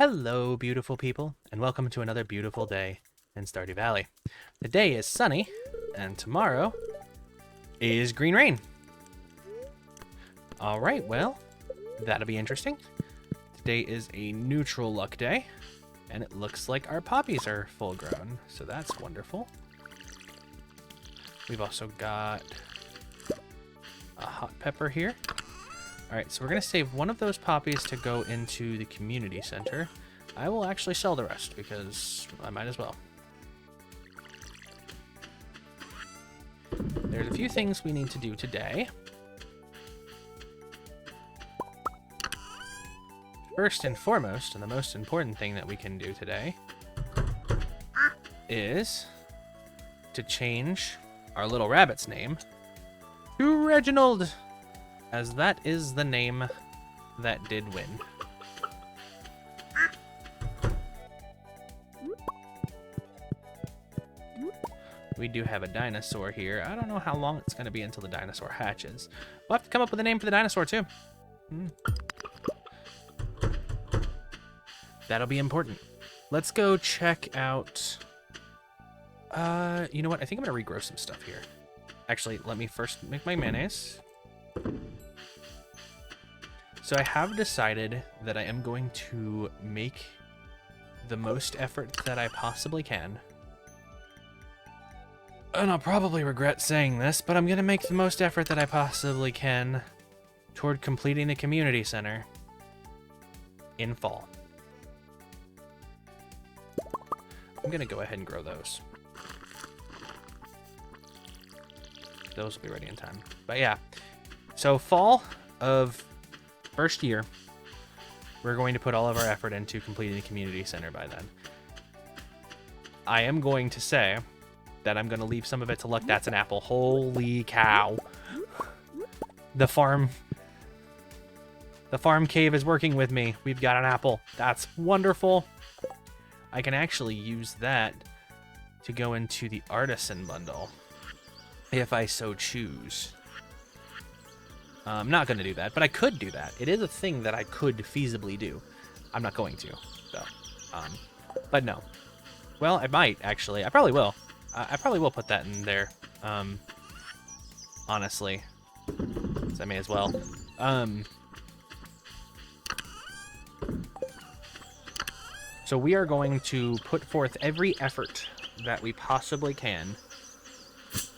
Hello, beautiful people, and welcome to another beautiful day in Stardew Valley. Today is sunny, and tomorrow is green rain. Alright, well, that'll be interesting. Today is a neutral luck day, and it looks like our poppies are full grown, so that's wonderful. We've also got a hot pepper here. Alright, so we're going to save one of those poppies to go into the community center. I will actually sell the rest because I might as well. There's a few things we need to do today. First and foremost, and the most important thing that we can do today is to change our little rabbit's name to Reginald, as that is the name that did win. We do have a dinosaur here. I don't know how long it's going to be until the dinosaur hatches. We'll have to come up with a name for the dinosaur, too. That'll be important. Let's go check out... you know what? I think I'm going to regrow some stuff here. Actually, let me first make my mayonnaise. So I have decided that I am going to make the most effort that I possibly can. And I'll probably regret saying this, but I'm going to make the most effort that I possibly can toward completing the community center in fall. I'm going to go ahead and grow those. Those will be ready in time. But yeah, so fall of first year, we're going to put all of our effort into completing the community center by then. I am going to say that I'm going to leave some of it to luck. That's an apple. Holy cow. The farm cave is working with me. We've got an apple. That's wonderful. I can actually use that to go into the artisan bundle if I so choose. I'm not going to do that, but I could do that. It is a thing that I could feasibly do. I'm not going to, though. But no. Well, I might, actually. I probably will. I probably will put that in there, honestly. So I may as well. So we are going to put forth every effort that we possibly can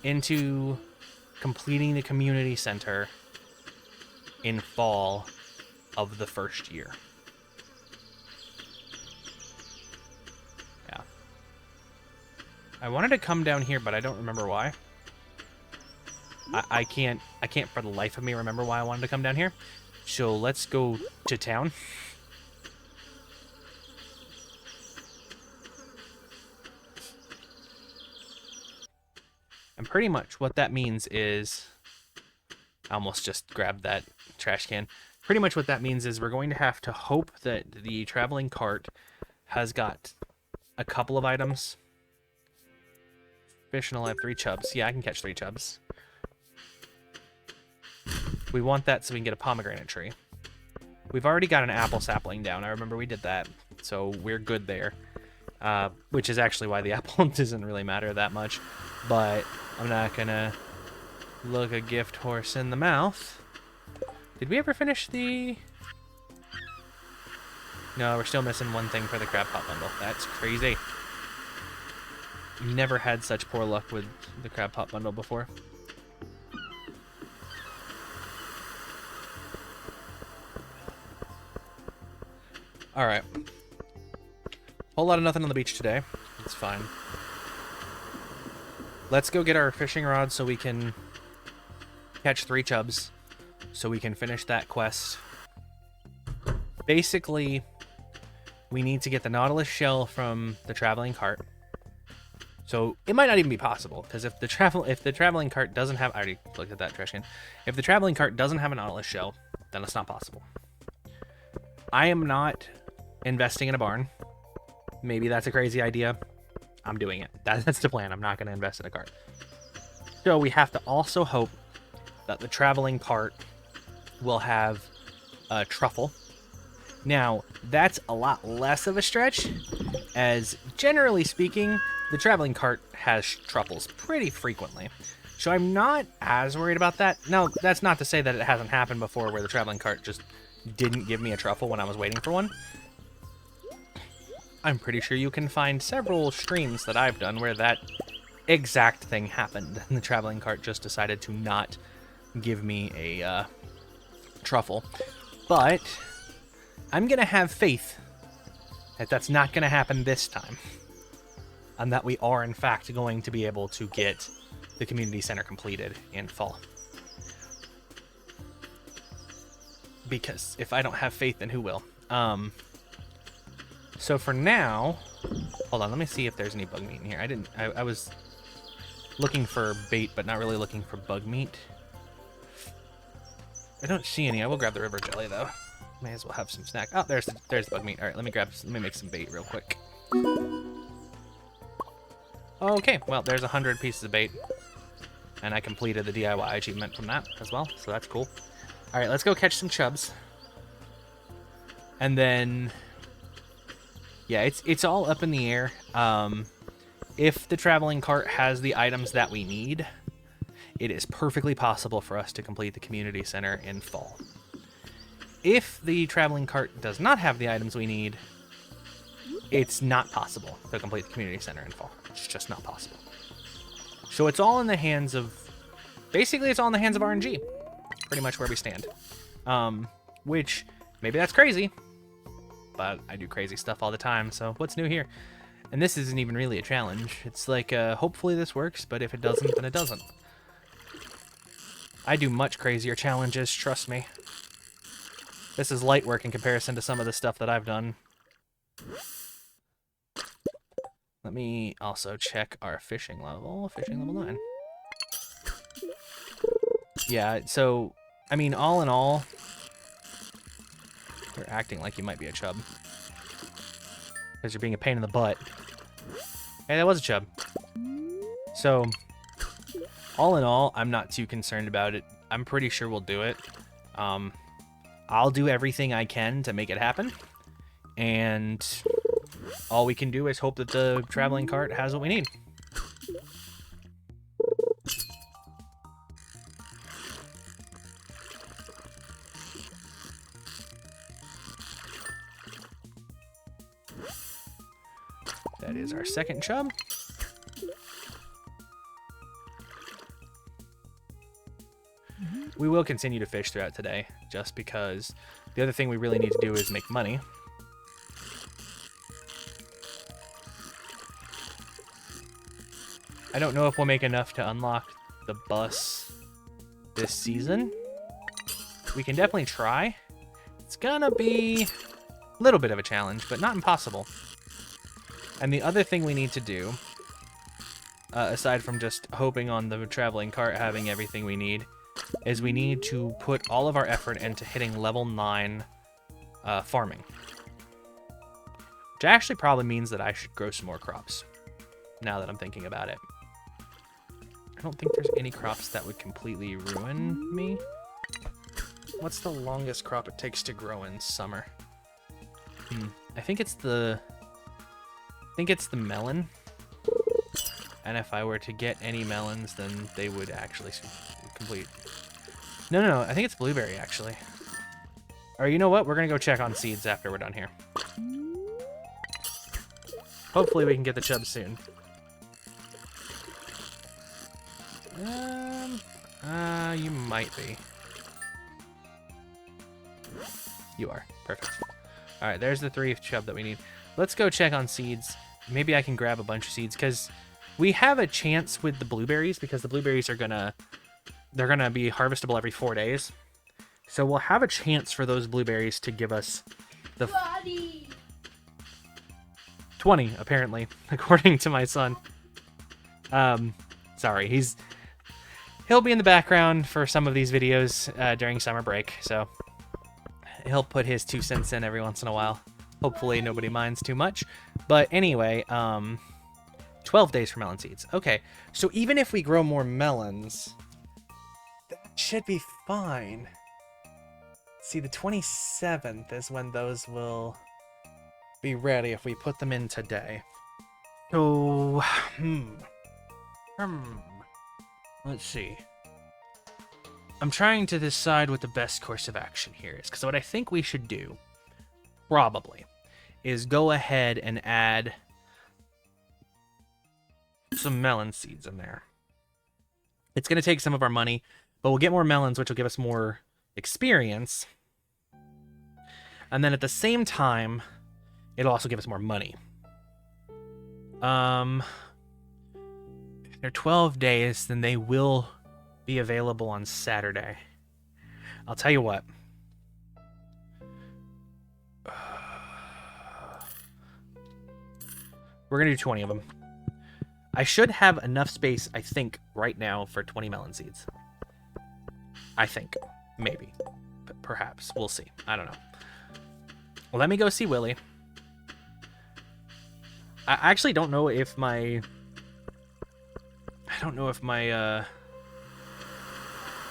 into completing the community center in fall of the first year. Yeah. I wanted to come down here, but I don't remember why. I can't for the life of me remember why I wanted to come down here. So let's go to town. And pretty much what that means is... I almost just grabbed that trash can. Pretty much what that means is we're going to have to hope that the traveling cart has got a couple of items. Fish and I'll have 3 chubs. Yeah, I can catch 3 chubs. We want that so we can get a pomegranate tree. We've already got an apple sapling down. I remember we did that, so we're good there. Which is actually why the apple doesn't really matter that much. But I'm not gonna look a gift horse in the mouth. Did we ever finish the... No, we're still missing one thing for the crab pot bundle. That's crazy. Never had such poor luck with the crab pot bundle before. Alright. Whole lot of nothing on the beach today. It's fine. Let's go get our fishing rod so we can catch 3 chubs, so we can finish that quest. Basically, we need to get the Nautilus shell from the traveling cart. So it might not even be possible, because if the traveling cart doesn't have... I already looked at that trash can. If the traveling cart doesn't have a Nautilus shell, then it's not possible. I am not investing in a barn. Maybe that's a crazy idea. I'm doing it. That's the plan. I'm not going to invest in a cart. So we have to also hope that the traveling cart will have a truffle Now, that's a lot less of a stretch, as generally speaking, the traveling cart has truffles pretty frequently. So I'm not as worried about that. Now, that's not to say that it hasn't happened before where the traveling cart just didn't give me a truffle when I was waiting for one. I'm pretty sure you can find several streams that I've done where that exact thing happened. And the traveling cart just decided to not give me a truffle. But I'm going to have faith that that's not going to happen this time. And that we are, in fact, going to be able to get the community center completed in fall. Because if I don't have faith, then who will? So for now, hold on, let me see if there's any bug meat in here. I was looking for bait, but not really looking for bug meat. I don't see any. I will grab the river jelly, though. May as well have some snack. Oh, there's bug meat. All right, let me make some bait real quick. Okay, well, there's 100 pieces of bait. And I completed the DIY achievement from that as well, so that's cool. All right, let's go catch some chubs. And then, yeah, it's all up in the air. If the traveling cart has the items that we need, it is perfectly possible for us to complete the community center in fall. If the traveling cart does not have the items we need, it's not possible to complete the community center in fall. It's just not possible. So it's all in the hands of, basically it's all in the hands of RNG. Pretty much where we stand. Which, maybe that's crazy, but I do crazy stuff all the time, so what's new here? And this isn't even really a challenge. It's like, hopefully this works, but if it doesn't, then it doesn't. I do much crazier challenges, trust me. This is light work in comparison to some of the stuff that I've done. Let me also check our fishing level. Fishing level 9. Yeah, so, I mean, all in all, you're acting like you might be a chub. Because you're being a pain in the butt. Hey, that was a chub. So, all in all, I'm not too concerned about it. I'm pretty sure we'll do it. I'll do everything I can to make it happen. And all we can do is hope that the traveling cart has what we need. That is our second chub. We will continue to fish throughout today, just because the other thing we really need to do is make money. I don't know if we'll make enough to unlock the bus this season. We can definitely try. It's gonna be a little bit of a challenge, but not impossible. And the other thing we need to do, aside from just hoping on the traveling cart having everything we need, is we need to put all of our effort into hitting level 9 farming. Which actually probably means that I should grow some more crops, now that I'm thinking about it. I don't think there's any crops that would completely ruin me. What's the longest crop it takes to grow in summer? I think it's the melon. And if I were to get any melons, then they would actually complete. No, I think it's blueberry, actually. Or you know what? We're going to go check on seeds after we're done here. Hopefully we can get the chubs soon. You might be. You are. Perfect. Alright, there's the 3 chub that we need. Let's go check on seeds. Maybe I can grab a bunch of seeds, because we have a chance with the blueberries, because the blueberries are gonna be harvestable every 4 days. So we'll have a chance for those blueberries to give us the 20, apparently, according to my son. Sorry, he'll be in the background for some of these videos during summer break, so he'll put his 2 cents in every once in a while. Hopefully nobody minds too much. But anyway, 12 days for melon seeds. Okay, so even if we grow more melons, that should be fine. See, the 27th is when those will be ready if we put them in today. So, let's see. I'm trying to decide what the best course of action here is, because what I think we should do, probably, is go ahead and add some melon seeds in there. It's going to take some of our money, but we'll get more melons, which will give us more experience. And then at the same time, it'll also give us more money. If they're 12 days, then they will be available on Saturday. I'll tell you what. We're going to do 20 of them. I should have enough space, I think, right now for 20 melon seeds. I think. Maybe. Perhaps. We'll see. I don't know. Well, let me go see Willie. I actually don't know if my...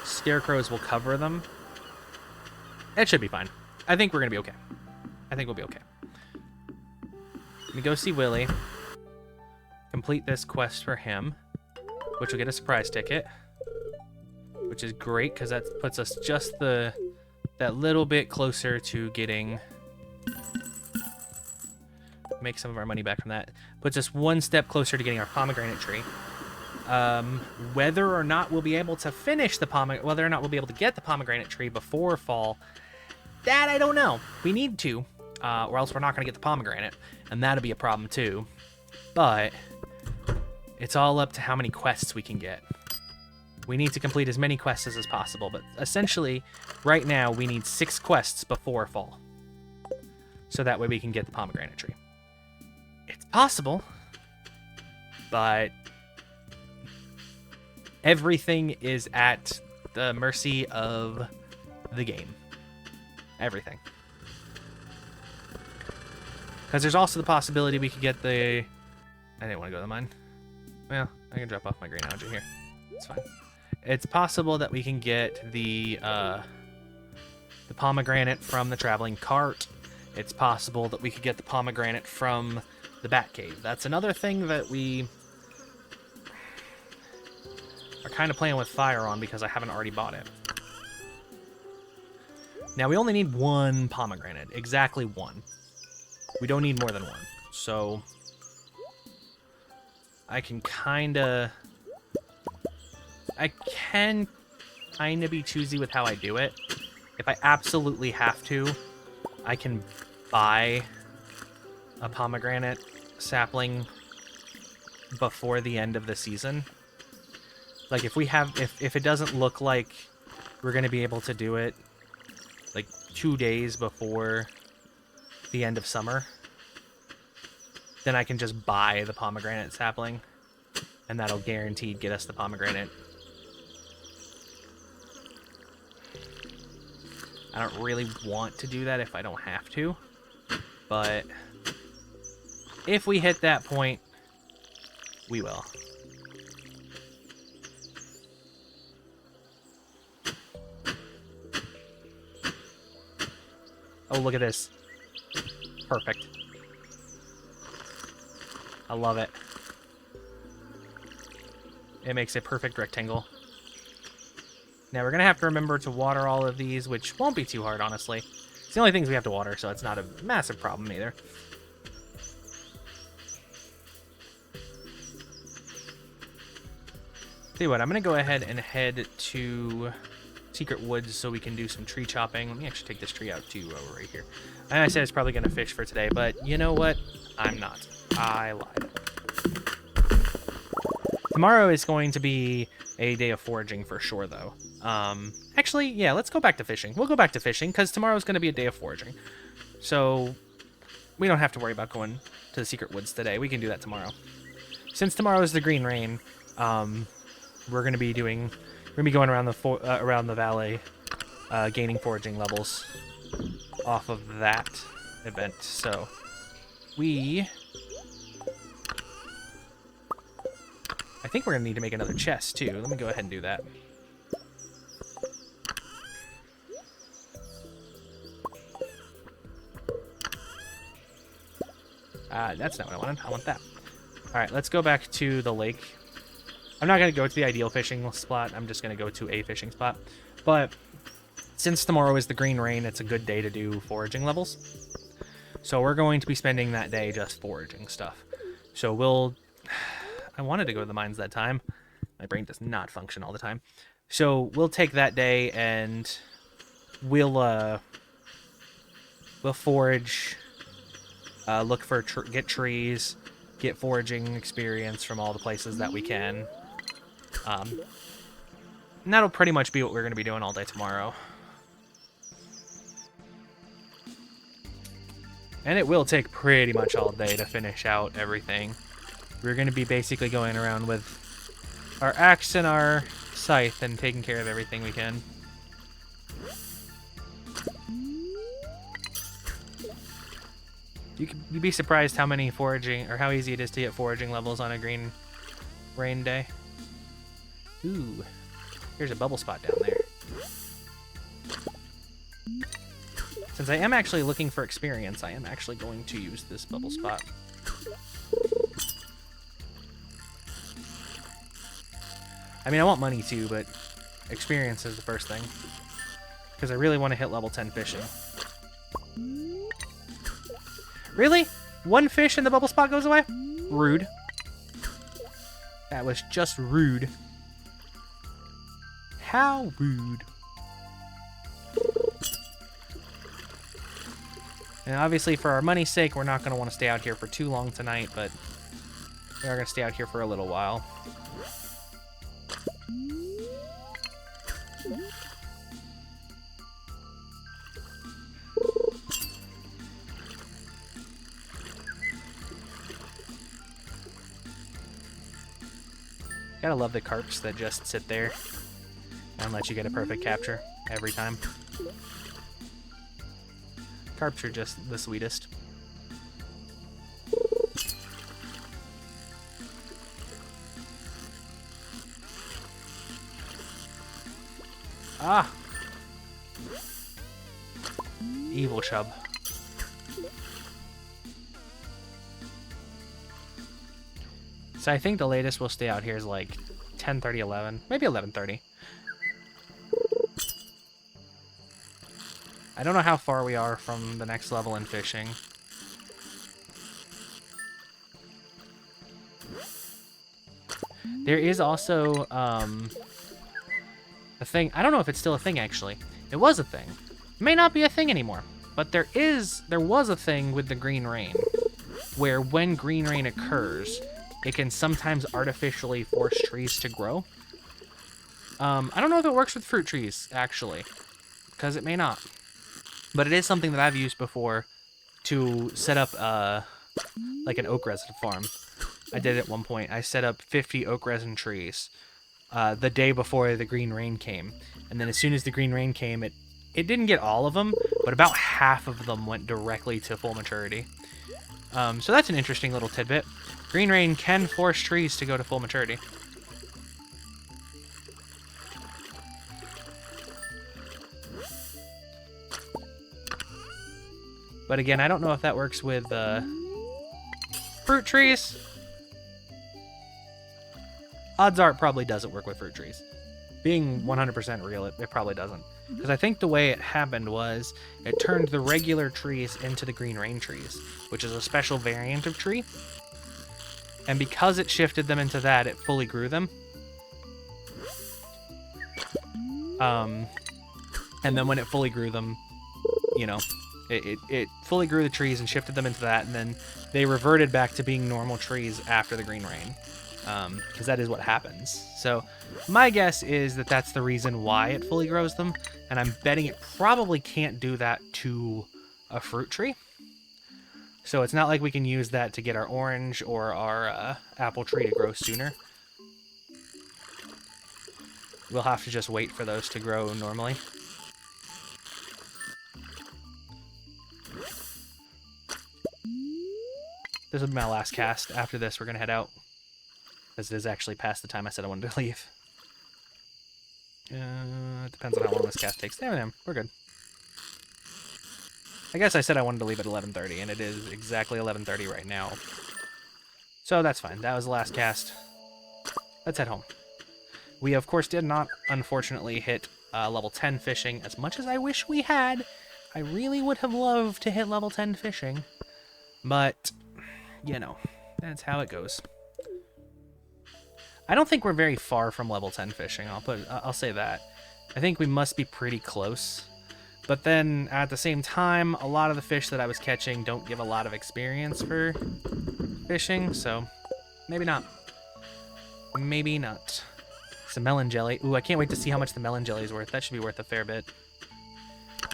scarecrows will cover them. It should be fine. I think we're going to be okay. I think we'll be okay. Let me go see Willie. Complete this quest for him, which will get a surprise ticket, which is great because that puts us just that little bit closer to getting... Make some of our money back from that. Puts us one step closer to getting our pomegranate tree. Whether or not we'll be able to finish the whether or not we'll be able to get the pomegranate tree before fall, that I don't know. We need to, or else we're not going to get the pomegranate, and that'll be a problem too. But it's all up to how many quests we can get. We need to complete as many quests as possible, but essentially, right now, we need 6 quests before fall. So that way we can get the pomegranate tree. It's possible, but everything is at the mercy of the game. Everything. Because there's also the possibility we could get the... I didn't want to go to the mine. Well, I can drop off my green algae here. It's fine. It's possible that we can get the pomegranate from the traveling cart. It's possible that we could get the pomegranate from the bat cave. That's another thing that we are kind of playing with fire on because I haven't already bought it. Now, we only need 1 pomegranate. Exactly 1. We don't need more than 1. So I can kind of be choosy with how I do it. If I absolutely have to, I can buy a pomegranate sapling before the end of the season. Like if it doesn't look like we're going to be able to do it like 2 days before the end of summer, then I can just buy the pomegranate sapling, and that'll guaranteed get us the pomegranate. I don't really want to do that if I don't have to, but if we hit that point, we will. Oh, look at this. Perfect. I love it. It makes a perfect rectangle. Now we're going to have to remember to water all of these, which won't be too hard, honestly. It's the only things we have to water, so it's not a massive problem either. Tell you what, I'm going to go ahead and head to Secret Woods so we can do some tree chopping. Let me actually take this tree out too right here. And I said it's probably going to fish for today, but you know what? I'm not. I lied. Tomorrow is going to be a day of foraging for sure, though. Actually, yeah, let's go back to fishing. We'll go back to fishing because tomorrow's going to be a day of foraging. So we don't have to worry about going to the Secret Woods today. We can do that tomorrow. Since tomorrow is the Green Rain, we're going to be going around the valley, gaining foraging levels off of that event. So I think we're going to need to make another chest, too. Let me go ahead and do that. That's not what I wanted. I want that. All right, let's go back to the lake. I'm not going to go to the ideal fishing spot. I'm just going to go to a fishing spot. But since tomorrow is the green rain, it's a good day to do foraging levels. So we're going to be spending that day just foraging stuff. So we'll... I wanted to go to the mines that time. My brain does not function all the time. So we'll take that day and we'll forage, look for get trees, get foraging experience from all the places that we can. And that'll pretty much be what we're going to be doing all day tomorrow. And it will take pretty much all day to finish out everything. We're going to be basically going around with our axe and our scythe and taking care of everything we can. You'd be surprised how many foraging, or how easy it is to get foraging levels on a green rain day. Ooh, here's a bubble spot down there. Since I am actually looking for experience, I am actually going to use this bubble spot. I mean, I want money too, but experience is the first thing. Because I really want to hit level 10 fishing. Really? One fish and the bubble spot goes away? Rude. That was just rude. How rude. And obviously, for our money's sake, we're not going to want to stay out here for too long tonight, but we are going to stay out here for a little while. Gotta love the carps that just sit there and let you get a perfect capture every time. Carps are just the sweetest. Ah! Evil chub. So I think the latest we'll stay out here is like 10:30, 11, maybe 11:30. I don't know how far we are from the next level in fishing. There is also a thing. I don't know if it's still a thing actually. It was a thing. It may not be a thing anymore, but there was a thing with the green rain, where when green rain occurs, it can sometimes artificially force trees to grow. I don't know if it works with fruit trees, actually, because it may not. But it is something that I've used before to set up like an oak resin farm. I did it at one point. I set up 50 oak resin trees the day before the green rain came. And then as soon as the green rain came, it didn't get all of them, but about half of them went directly to full maturity. So that's an interesting little tidbit. Green rain can force trees to go to full maturity. But again, I don't know if that works with fruit trees. Odds are it probably doesn't work with fruit trees. Being 100% real, it probably doesn't. Because I think the way it happened was it turned the regular trees into the green rain trees, which is a special variant of tree. And because it shifted them into that, it fully grew them. And then when it fully grew them, you know, it fully grew the trees and shifted them into that, and then they reverted back to being normal trees after the green rain. Because that is what happens. So my guess is that that's the reason why it fully grows them, and I'm betting it probably can't do that to a fruit tree. So it's not like we can use that to get our orange or our apple tree to grow sooner. We'll have to just wait for those to grow normally. This will be my last cast. After this, we're going to head out. Because it is actually past the time I said I wanted to leave. It depends on how long this cast takes. Damn, we're good. I guess I said I wanted to leave at 11:30, and it is exactly 11:30 right now. So that's fine. That was the last cast. Let's head home. We, of course, did not, unfortunately, hit level 10 fishing as much as I wish we had. I really would have loved to hit level 10 fishing. But, you know, that's how it goes. I don't think we're very far from level 10 fishing. I'll say that. I think we must be pretty close. But then, at the same time, a lot of the fish that I was catching don't give a lot of experience for fishing, so maybe not. Maybe not. Some melon jelly. Ooh, I can't wait to see how much the melon jelly is worth. That should be worth a fair bit.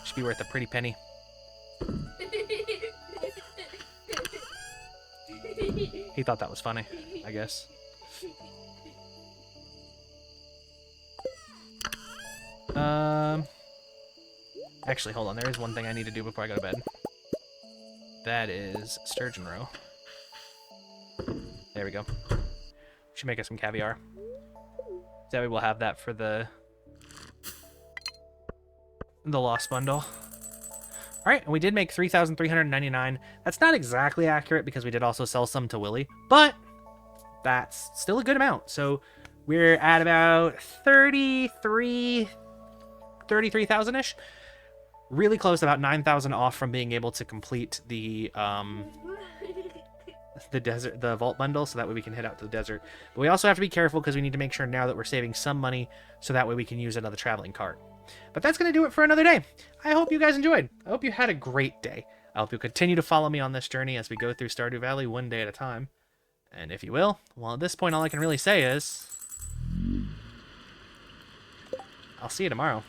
Should be worth a pretty penny. He thought that was funny, I guess. Actually, hold on. There is one thing I need to do before I go to bed. That is sturgeon roe. There we go. Should make us some caviar. That way we'll have that for the lost bundle. All right, and we did make 3,399. That's not exactly accurate because we did also sell some to Willie, but that's still a good amount. So we're at about 33,000-ish. Really close, about 9,000 off from being able to complete the desert, the vault bundle, so that way we can head out to the desert. But we also have to be careful because we need to make sure now that we're saving some money so that way we can use another traveling cart. But that's going to do it for another day. I hope you guys enjoyed. I hope you had a great day. I hope you'll continue to follow me on this journey as we go through Stardew Valley one day at a time. And if you will, well, at this point, all I can really say is I'll see you tomorrow.